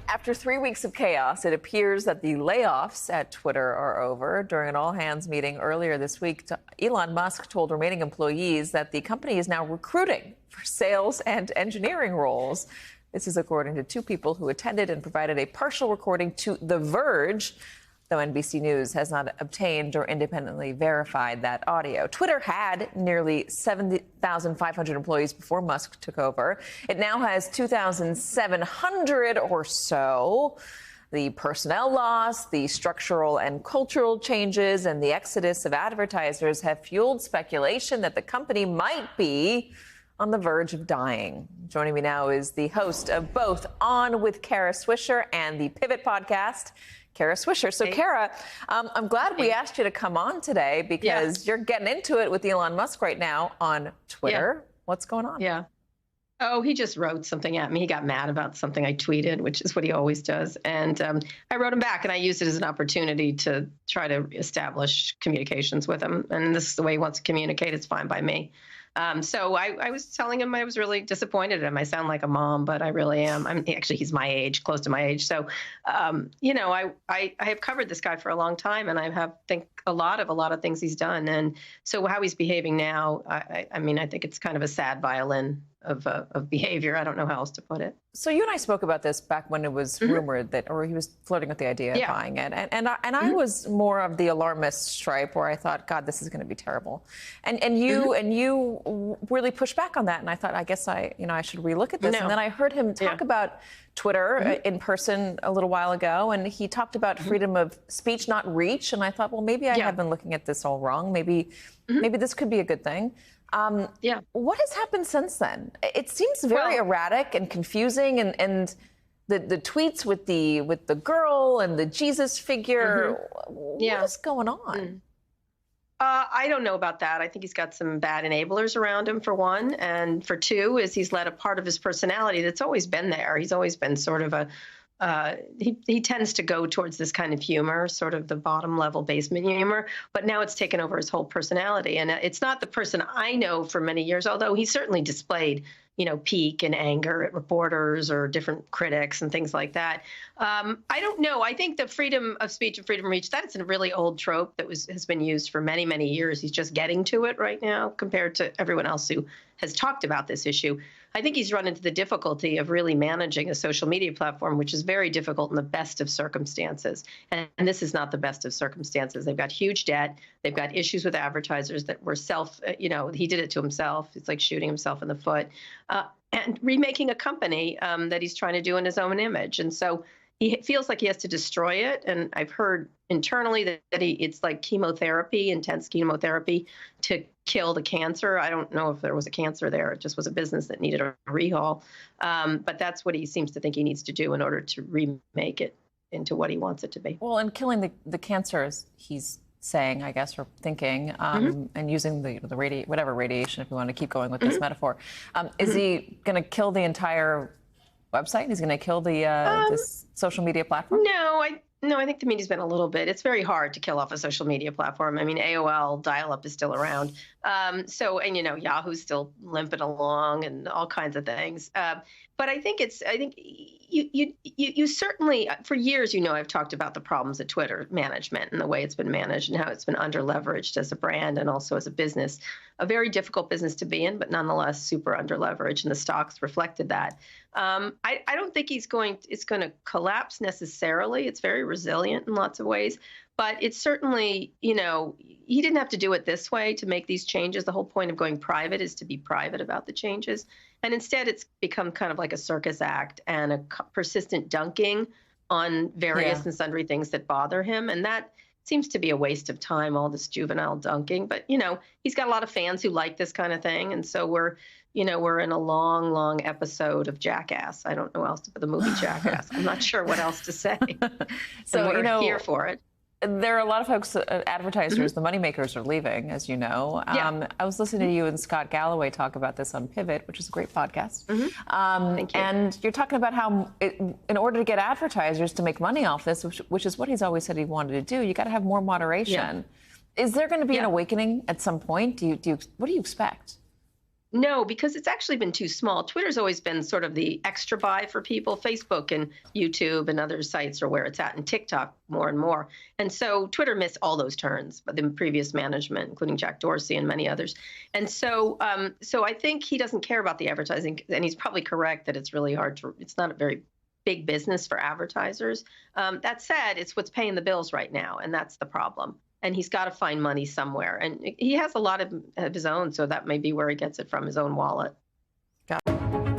After 3 weeks of chaos, it appears that the layoffs at Twitter are over. During an all-hands meeting earlier this week, Elon Musk told remaining employees that the company is now recruiting for sales and engineering roles. This is according to two people who attended and provided a partial recording to The Verge, though NBC News has not obtained or independently verified that audio. Twitter had nearly 70,500 employees before Musk took over. It now has 2,700 or so. The personnel loss, the structural and cultural changes, and the exodus of advertisers have fueled speculation that the company might be on the verge of dying. Joining me now is the host of both On with Kara Swisher and the Pivot podcast, Kara Swisher. So, Kara, I'm glad we asked you to come on today because you're getting into it with Elon Musk right now on Twitter. What's going on? Yeah. Oh, he just wrote something at me. He got mad about something I tweeted, which is what he always does. And I wrote him back, and I used it as an opportunity to try to establish communications with him. And this is the way he wants to communicate. It's fine by me. So I was telling him I was really disappointed in him. I sound like a mom, but I really am. Actually, he's my age, close to my age. So, I have covered this guy for a long time, and I think a lot of things he's done. And so how he's behaving now, I think it's kind of a sad violin of behavior. I don't know how else to put it. So you and I spoke about this back when it was rumored that, or he was flirting with the idea of buying it. And I was more of the alarmist stripe where I thought, God, this is going to be terrible. And you really pushed back on that. And I thought, I guess I should relook at this. No. And then I heard him talk about Twitter in person a little while ago. And he talked about freedom of speech, not reach. And I thought, well, maybe I have been looking at this all wrong. Maybe this could be a good thing. What has happened since then? It seems very erratic and confusing, and the tweets with the girl and the Jesus figure. What is going on? I don't know about that. I think he's got some bad enablers around him, for one, and for two, is he's let a part of his personality that's always been there. He's always been sort of he tends to go towards this kind of humor, sort of the bottom level basement humor, but now it's taken over his whole personality. And it's not the person I know for many years, although he certainly displayed, pique and anger at reporters or different critics and things like that. I don't know. I think the freedom of speech and freedom of reach, that's a really old trope that has been used for many, many years. He's just getting to it right now compared to everyone else who has talked about this issue. I think he's run into the difficulty of really managing a social media platform, which is very difficult in the best of circumstances. And this is not the best of circumstances. They've got huge debt. They've got issues with advertisers that were he did it to himself. It's like shooting himself in the foot and remaking a company that he's trying to do in his own image. And so he feels like he has to destroy it. And I've heard internally that it's like chemotherapy, intense chemotherapy to kill the cancer. I don't know if there was a cancer there. It just was a business that needed a rehaul. But that's what he seems to think he needs to do in order to remake it into what he wants it to be. Well, and killing the cancer, as he's saying, I guess, or thinking, and using the whatever radiation, if we want to keep going with this metaphor, is he going to kill the entire website? He's going to kill the this social media platform? No, I think the media's been a little bit. It's very hard to kill off a social media platform. I mean, AOL dial-up is still around. Yahoo's still limping along and all kinds of things. But I think you certainly, for years, I've talked about the problems at Twitter management and the way it's been managed and how it's been under-leveraged as a brand and also as a business. A very difficult business to be in, but nonetheless super under-leveraged, and the stocks reflected that. I don't think it's going to collapse necessarily. It's very resilient in lots of ways. But it's certainly, he didn't have to do it this way to make these changes. The whole point of going private is to be private about the changes. And instead, it's become kind of like a circus act and a persistent dunking on various and sundry things that bother him. And that seems to be a waste of time, all this juvenile dunking. But, he's got a lot of fans who like this kind of thing. And so we're in a long, long episode of Jackass. I don't know else to put the movie Jackass. I'm not sure what else to say. So we're here for it. There are a lot of folks, advertisers, the moneymakers are leaving, as you know. I was listening to you and Scott Galloway talk about this on Pivot, which is a great podcast. Thank you. And you're talking about how, in order to get advertisers to make money off this, which is what he's always said he wanted to do, you got to have more moderation. Is there going to be an awakening at some point? What do you expect? No, because it's actually been too small. Twitter's always been sort of the extra buy for people. Facebook and YouTube and other sites are where it's at, and TikTok more and more. And so Twitter missed all those turns by the previous management, including Jack Dorsey and many others. And so, so I think he doesn't care about the advertising, and he's probably correct that it's really hard to. It's not a very big business for advertisers. That said, it's what's paying the bills right now, and that's the problem. And he's got to find money somewhere. And he has a lot of his own, so that may be where he gets it from, his own wallet. Got it.